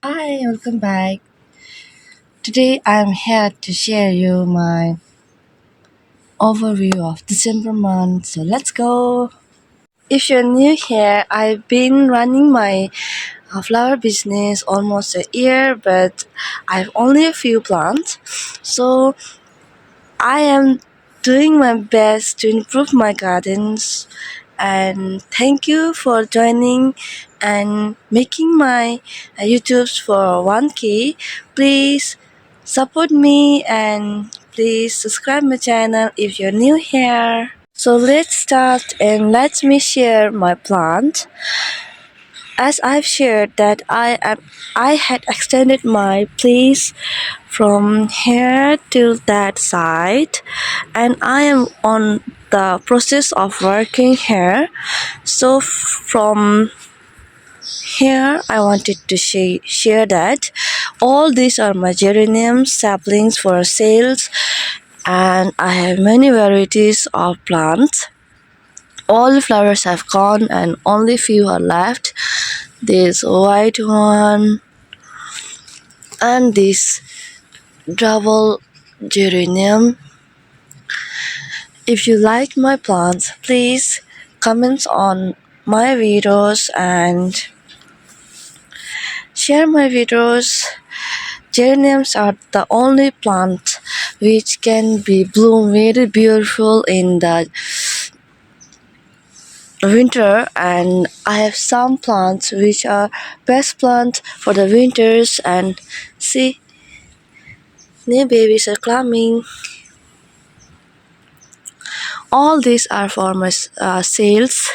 Hi, welcome back. Today I'm here to share you my overview of December month. So let's go. If you're new here, I've been running my flower business almost a year, but I've only a few plants. So I am doing my best to improve my gardens. And thank you for joining and making my YouTube's for 1K. Please support me and please subscribe my channel if you're new here. So let's start and let me share my plant. As I've shared that I had extended my place from here till that side, and I am on the process of working here. So from here I wanted to share that all these are my geranium saplings for sales, and I have many varieties of plants. All the flowers have gone and only few are left. This white one and this double geranium. If you like my plants, please comment on my videos and share my videos. Geraniums are the only plant which can be bloom very beautiful in the winter, and I have some plants which are best plants for the winters. And see, new babies are coming. All these are for my sales,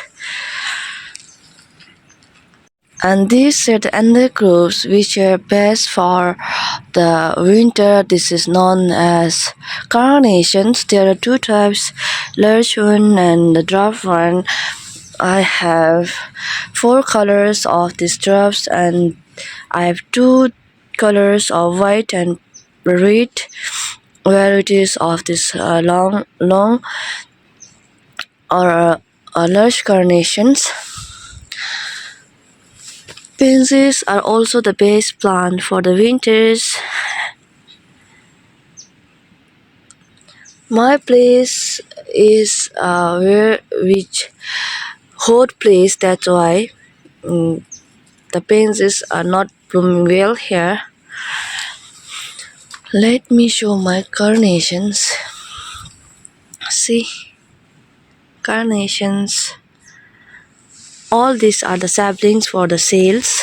and these are the under groups which are best for the winter. This is known as carnations. There are two types, large one and the dwarf one. I have four colors of these dwarfs, and I have two colors of white and red varieties of this long or large carnations. Pansies are also the best plant for the winters. My place is where which hot place. That's why the pansies are not blooming well here. Let me show my carnations. See, carnations. All these are the saplings for the sales.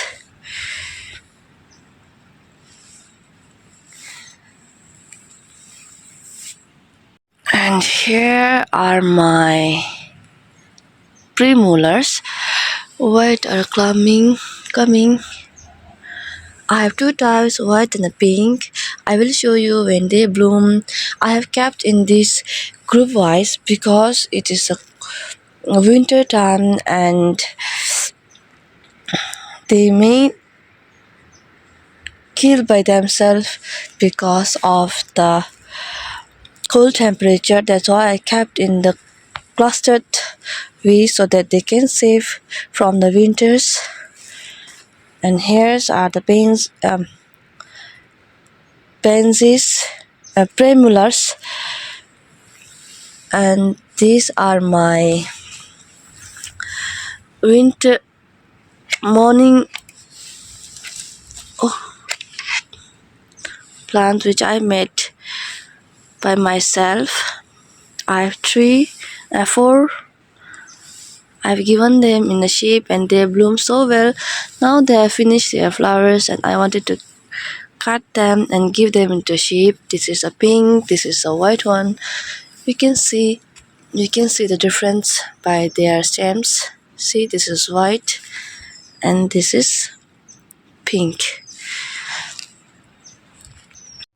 And here are my primolars. White are coming. I have two types, white and pink. I will show you when they bloom. I have kept in this group wise because it is a winter time and they may kill by themselves because of the cold temperature. That's why I kept in the clustered way so that they can save from the winters. And here's are the pansies, primulars, and these are my winter morning plants which I made by myself. I have four. I've given them in the shape and they bloom so well. Now they have finished their flowers and I wanted to cut them and give them into shape. This is a pink, this is a white one. You can see the difference by their stems. See, this is white and this is pink.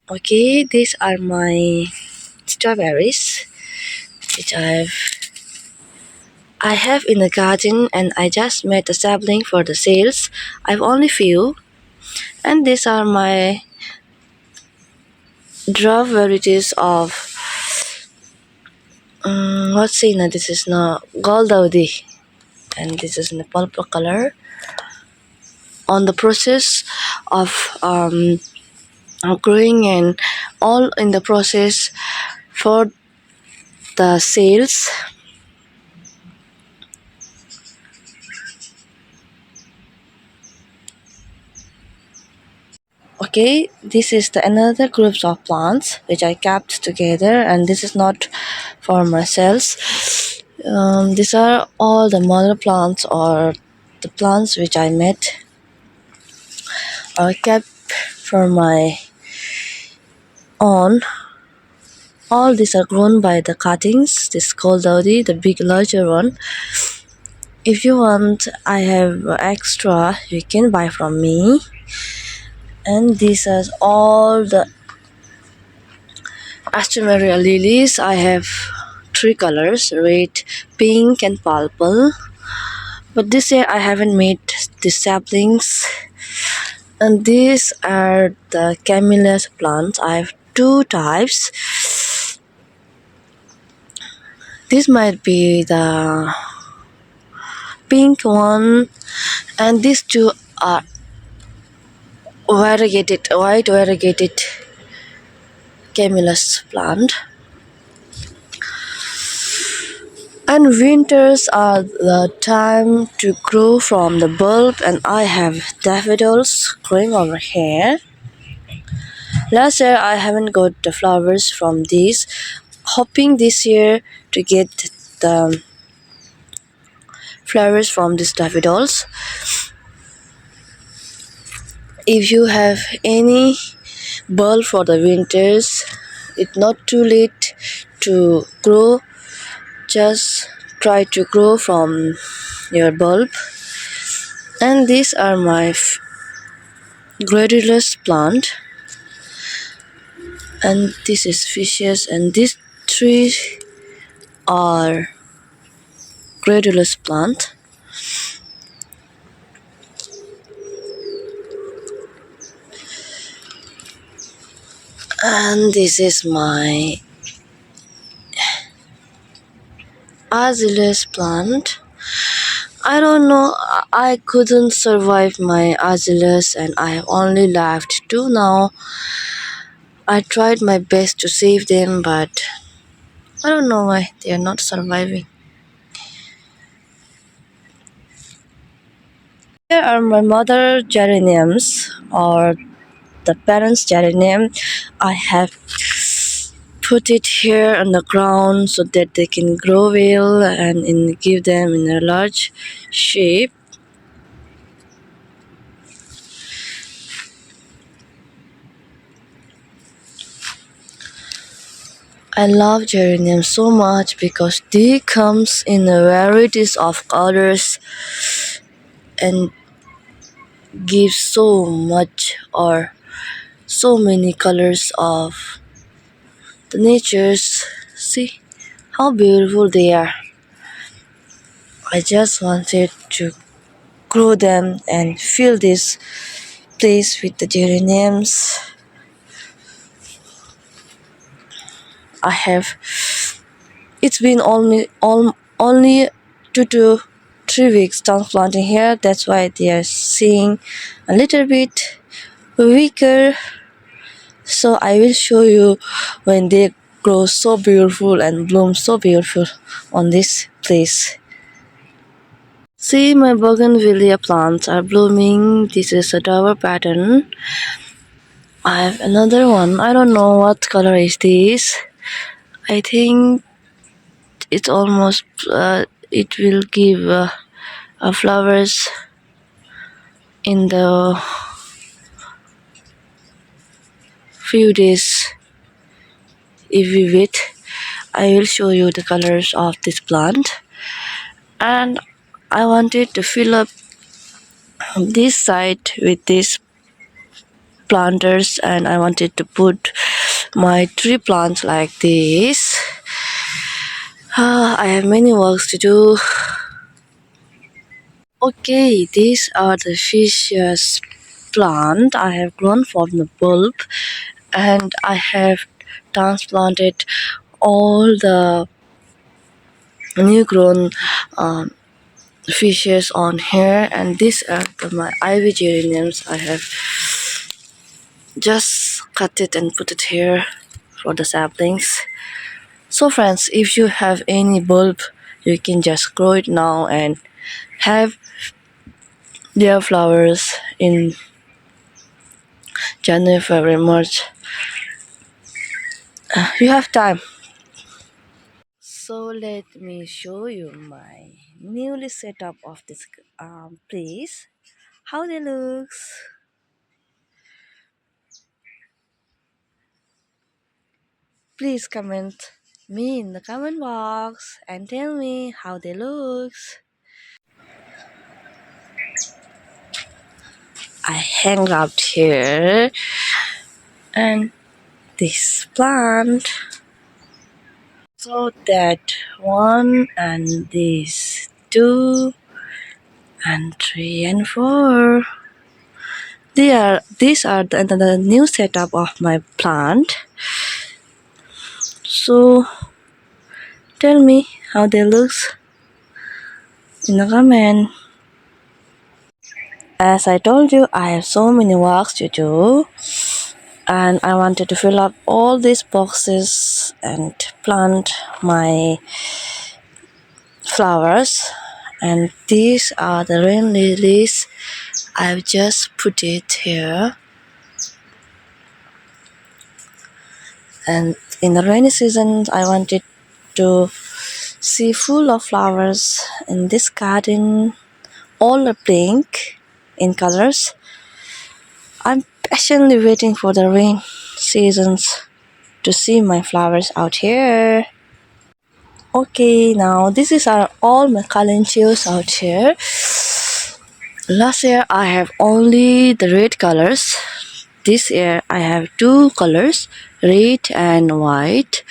Okay, these are my strawberries which I have in the garden, and I just made a sapling for the sales. I've only few, and these are my dwarf varieties of what's in it? This is now goldaudi, and this is in the purple color. On the process of growing and all in the process for the sales. Okay, this is the another groups of plants which I kept together, and this is not for myself. These are all the mother plants or the plants which I met or kept for my own. All these are grown by the cuttings. This Dowdy, the big larger one. If you want, I have extra. You can buy from me. And these are all the Astomeria lilies. I have three colors: red, pink, and purple. But this year I haven't made the saplings. And these are the camellias plants. I have two types. This might be the pink one, and these two are white variegated camellias plant. And winters are the time to grow from the bulb, and I have daffodils growing over here. Last year I haven't got the flowers from these, hoping this year to get the flowers from these daffodils. If you have any bulb for the winters, it's not too late to grow. Just try to grow from your bulb. And these are my gradulus plant, and this is fishes, and these three are gradulus plant. And this is my azaleas plant. I don't know, I couldn't survive my azaleas and I have only left two now. I tried my best to save them, but I don't know why they are not surviving. Here are my mother geraniums or the parents geranium. I have put it here on the ground so that they can grow well and give them in a large shape. I love geraniums so much because they comes in a varieties of colors and give so much or so many colors of the natures. See how beautiful they are. I just wanted to grow them and fill this place with the geraniums. I have. It's been only 2 to 3 weeks transplanting here. That's why they are seeing a little bit weaker. So I will show you when they grow so beautiful and bloom so beautiful on this place. See, my bougainvillea plants are blooming. This is a tower pattern. I have another one. I don't know what color is this. I think it's almost it will give flowers in the few days. If we wait, I will show you the colors of this plant. And I wanted to fill up this side with these planters, and I wanted to put my tree plants like this. I have many works to do. Okay, these are the fishes plant I have grown from the bulb, and I have transplanted all the new grown fishes on here, and these are my ivy geraniums I have just cut it and put it here for the saplings. So friends, if you have any bulb, you can just grow it now and have their flowers in January, February, March. You have time. So let me show you my newly set up of this place. How they looks. Please comment me in the comment box and tell me how they looks. I hang out here and this plant. So that one and these two and three and four. These are the new setup of my plant. So tell me how they looks in the comment. As I told you, I have so many works to do, and I wanted to fill up all these boxes and plant my flowers. And these are the rain lilies. I've just put it here. And in the rainy season, I wanted to see full of flowers in this garden. All are pink in colors. I'm patiently waiting for the rain seasons to see my flowers out here. Okay, now this is all my calendars out here. Last year I have only the red colors. This year I have two colors, red and white.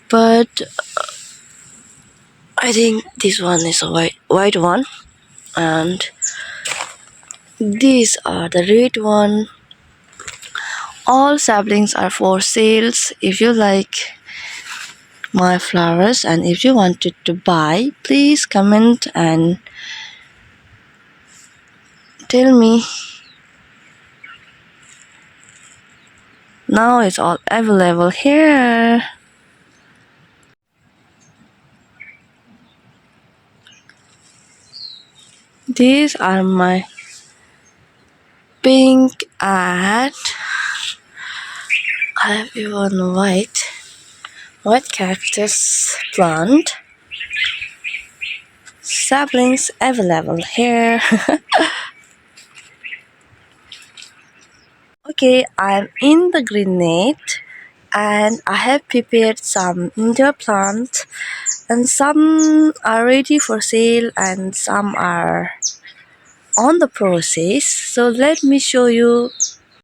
But I think this one is a white one, and these are the red one. All saplings are for sales. If you like my flowers and if you wanted to buy, please comment and tell me. Now it's all available here. These are my pink and I have even white cactus plant. Saplings available here. Okay, I'm in the green net and I have prepared some indoor plants, and some are ready for sale and some are on the process. So let me show you.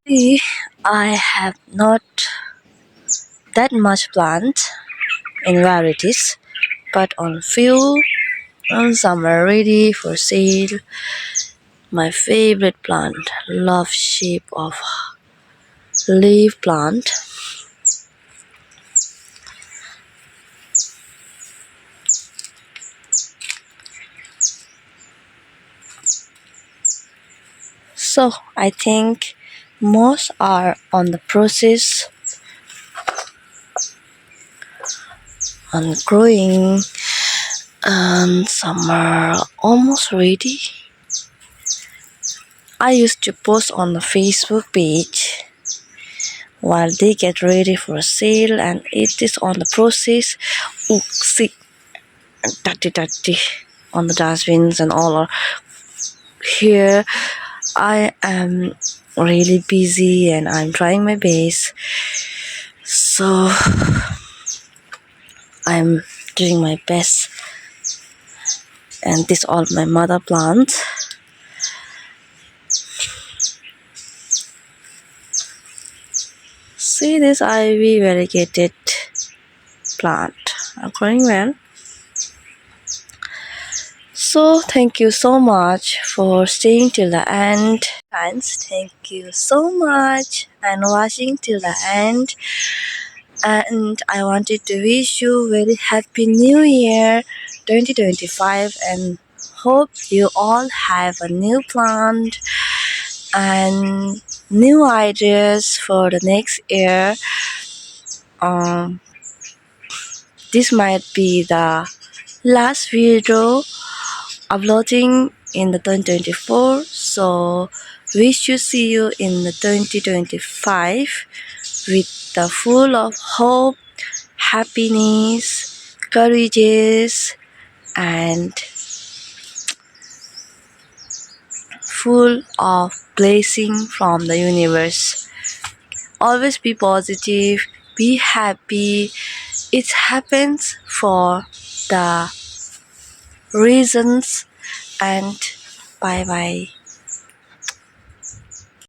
See, I have not that much plant in varieties, but on few and some are ready for sale. My favorite plant, love shape of leaf plant. So I think most are on the process on growing, and some are almost ready. I used to post on the Facebook page while they get ready for sale, and it is on the process. Oh, see, dirty on the dustbins and all are here. I am really busy and I'm trying my best, so I'm doing my best. And this all my mother plants. See this ivy variegated plant are growing well. So thank you so much for staying till the end. Friends, thank you so much and watching till the end. And I wanted to wish you very happy new year 2025, and hope you all have a new plant and new ideas for the next year. Um, this might be the last video uploading in the 2024, so we should see you in the 2025 with the full of hope, happiness, courageous, and full of blessing from the universe. Always be positive, be happy. It happens for the reasons, and bye bye.